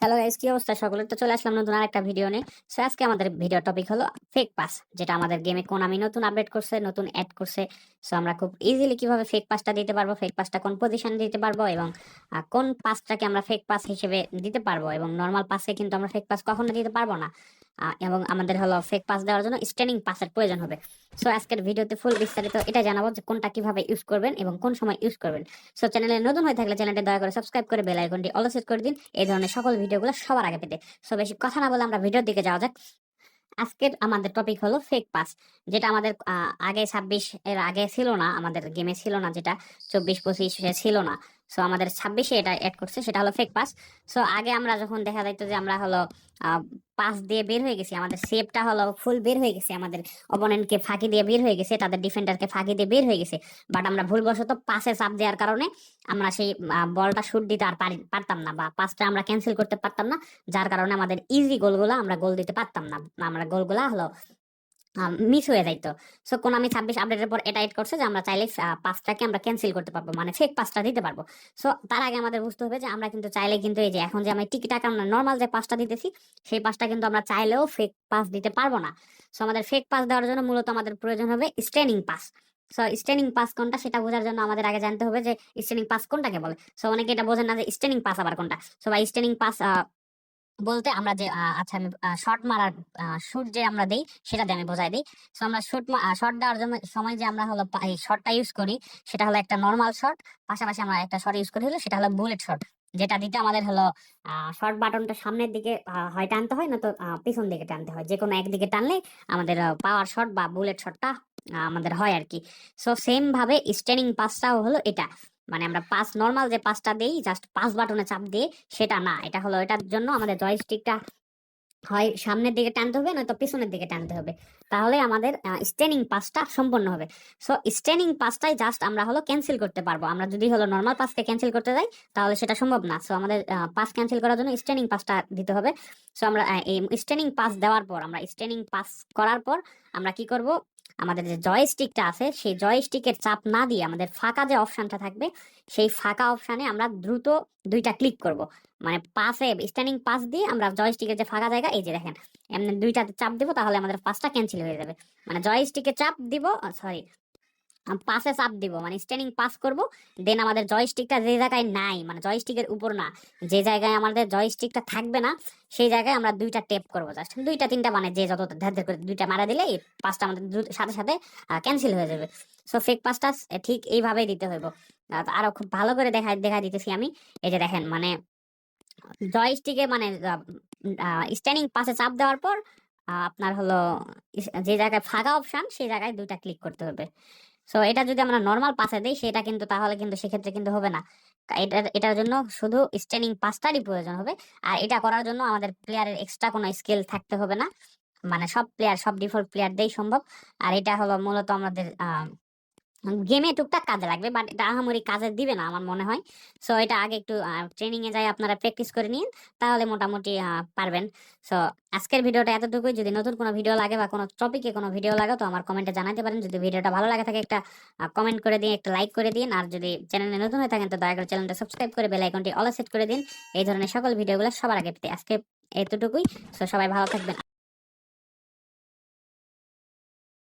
Hello guys, কি অবস্থা সকলের? তো চলে আসলাম নতুন আরেকটা ভিডিও নিয়ে। সো আজকে আমাদের ভিডিও টপিক হলো ফেক পাস, যেটা আমাদের গেমে কোনামি নতুন আপডেট করছে, নতুন অ্যাড করছে। সো আমরা খুব ইজিলি কিভাবে ফেক পাসটা দিতে পারবো, ফেক পাসটা কোন পজিশনে দিতে পারবো, এবং কোন পাসটাকে আমরা ফেক পাস হিসেবে দিতে পারবো, এবং নর্মাল পাসে কিন্তু আমরা ফেক পাস কখনো দিতে পারবো না। এবং আমাদের হলো ফেক পাস দেওয়ার জন্য স্ট্যান্ডিং পাসের প্রয়োজন হবে। সো আজকের ভিডিওতে ফুল বিস্তারিত এটা জানাবো যে কোনটা কিভাবে ইউজ করবেন এবং কোন সময় ইউজ করবেন। সো চ্যানেলে নতুন হয়ে থাকলে চ্যানেলটি দয়া করে সাবস্ক্রাইব করে বেল আইকনটি অল সেট করে দিন এই ধরনের সকল ভিডিওগুলো সবার আগে পেতে। সো বেশি কথা না বলে আমরা ভিডিওর দিকে যাওয়া যাক। আজকের আমাদের টপিক হলো ফেক পাস, যেটা আমাদের আগে 26 এর আগে ছিল না, আমাদের গেমে ছিল না, যেটা 24-25 ছিল না। সো আমাদের 26-এ এটা অ্যাড করছে, সেটা হলো ফেক পাস। সো আগে আমরা যখন দেখা যাইতো যে আমরা হলো পাস দিয়ে বের হয়ে গেছি, আমাদের সেভটা হলো ফুল বের হয়ে গেছে, আমাদের অপোনেন্টকে ফাঁকি দিয়ে বের হয়ে গেছে, তাদের ডিফেন্ডারকে ফাঁকি দিয়ে বের হয়ে গেছে, বাট আমরা ভুলবশত পাসে চাপ দেওয়ার কারণে আমরা সেই বলটা শুট দিতে আর পারতাম না, বা পাসটা আমরা ক্যান্সেল করতে পারতাম না, যার কারণে আমাদের ইজি গোলগুলো আমরা গোল দিতে পারতাম না, আমরা গোলগুলা হলো মিস হয়ে যাইতো। সো কোন আমি 26 আপডেটের পর এটা এড করছে যে আমরা চাইলে পাসটাকে আমরা ক্যান্সেল করতে পারবো, মানে ফেক পাসটা দিতে পারবো। সো তার আগে আমাদের বুঝতে হবে যে আমরা কিন্তু চাইলে কিন্তু এই যে এখন যে আমি টিকিট আকার নর্মাল যে পাসটা দিতেছি, সেই পাসটা কিন্তু আমরা চাইলেও ফেক পাস দিতে পারবো না। সো আমাদের ফেক পাস দেওয়ার জন্য মূলত আমাদের প্রয়োজন হবে standing pass. So standing pass কোনটা সেটা বোঝার জন্য আমাদের আগে জানতে হবে যে স্ট্যান্ডিং পাস কোনটাকে বলে। সো অনেকে এটা বোঝেন না যে স্ট্যান্ডিং পাস আবার কোনটা। সো ভাই স্ট্যান্ডিং পাস বলতে আমরা যে আচ্ছা আমি শর্ট মারার শুট যে আমরা দেই সেটা দিয়ে আমি বোঝাই দিই। সো আমরা শর্ট দেওয়ার জন্য সময় যে আমরা হলো এই শর্টটা ইউজ করি, সেটা হলো একটা নর্মাল শট, পাশাপাশি আমরা একটা শট ইউজ করি হলো সেটা হলো বুলেট শট, যেটা দিতে আমাদের হলো শর্ট বাটনটা সামনের দিকে হয় টানতে হয়, না তো পিছন দিকে টানতে হয়, যে কোনো একদিকে টানলে আমাদের পাওয়ার শট বা বুলেট শটটা আমাদের হয় আর কি। সো সেম ভাবে স্ট্যান্ডিং পাসটাও হলো এটা, মানে আমরা পাস নর্মাল যে পাসটা দেই জাস্ট পাস বাটনে চাপ দিয়ে, সেটা না, এটা হলো এটার জন্য আমাদের জয়স্টিকটা হয় সামনের দিকে টানতে হবে, নয়তো পিছনের দিকে টানতে হবে, তাহলে আমাদের স্ট্যান্ডিং পাসটা সম্পন্ন হবে। সো স্ট্যান্ডিং পাসটাই জাস্ট আমরা হলো ক্যান্সেল করতে পারবো, আমরা যদি হলো নর্মাল পাসকে ক্যান্সেল করতে যাই তাহলে সেটা সম্ভব না। সো আমাদের পাস ক্যান্সেল করার জন্য স্ট্যান্ডিং পাসটা দিতে হবে। সো আমরা এই স্ট্যান্ডিং পাস দেওয়ার পর, আমরা স্ট্যান্ডিং পাস করার পর আমরা কি করব, আমাদের যে জয়স্টিকটা আছে সেই জয়স্টিকের চাপ না দিয়ে আমাদের ফাঁকা যে অপশনটা থাকবে, সেই ফাঁকা অপশানে আমরা দ্রুত দুইটা ক্লিক করব, মানে পাসে স্ট্যান্ডিং পাস দিয়ে আমরা জয়স্টিকের যে ফাঁকা জায়গা এই যে দেখেন, এমনি দুইটা চাপ দিব, তাহলে আমাদের পাসটা ক্যান্সেল হয়ে যাবে। মানে জয়স্টিকে চাপ দিব, সরি পাসে চাপ দিব, মানে স্ট্যান্ডিং পাস করব, দেন আমাদের জয়স্টিকটা যে জায়গায় নাই, মানে জয়স্টিকের উপর না, যে জায়গায় আমাদের জয়স্টিকটা থাকবে না, সেই জায়গায় আমরা দুইটা টেপ করবো, জাস্ট দুইটা তিনটা, মানে যে যত ধ্যার ধ্যার করে দুইটা মারা দিলে এই পাসটা আমাদের সাথে সাথে ক্যান্সেল হয়ে যাবে। সো ফেক পাসটা ঠিক এইভাবেই দিতে হইব। আরো খুব ভালো করে দেখাই দিতেছি আমি। এই যে দেখেন, মানে জয়স্টিকে মানে স্ট্যান্ডিং পাশে চাপ দেওয়ার পর আপনার হলো যে জায়গায় ফাঁকা অপশন সেই জায়গায় দুইটা ক্লিক করতে হবে। সো এটা যদি আমরা নর্মাল পাসে দিই সেটা কিন্তু তাহলে কিন্তু সেক্ষেত্রে কিন্তু হবে না, এটার জন্য শুধু স্ট্যান্ডিং পাসটারই প্রয়োজন হবে। আর এটা করার জন্য আমাদের প্লেয়ারের এক্সট্রা কোনো স্কিল থাকতে হবে না, মানে সব প্লেয়ার, সব ডিফল্ট প্লেয়ার দিয়েই সম্ভব। আর এটা হলো মূলত আমাদের গেমে টুকটাক কাজে লাগবে, বাট এটা আহামরি কাজে দিবে না আমার মনে হয়। সো এটা আগে একটু ট্রেনিং এ যাই আপনারা প্র্যাকটিস করে নিন, তাহলে মোটামুটি পারবেন। সো আজকের ভিডিওটা এতটুকুই। যদি নতুন কোনো ভিডিও লাগে বা কোনো টপিকে কোনো ভিডিও লাগে তো আমার কমেন্টে জানাতে পারেন। যদি ভিডিওটা ভালো লাগে থাকে একটা কমেন্ট করে দিন, একটা লাইক করে দিন, আর যদি চ্যানেলে নতুন হয়ে থাকেন তো দয়া করে চ্যানেলটা সাবস্ক্রাইব করে বেল আইকনটি অল সেট করে দিন এই ধরনের সকল ভিডিওগুলো সবার আগে পেতে। আজকে এতটুকুই। সো সবাই ভালো থাকবেন।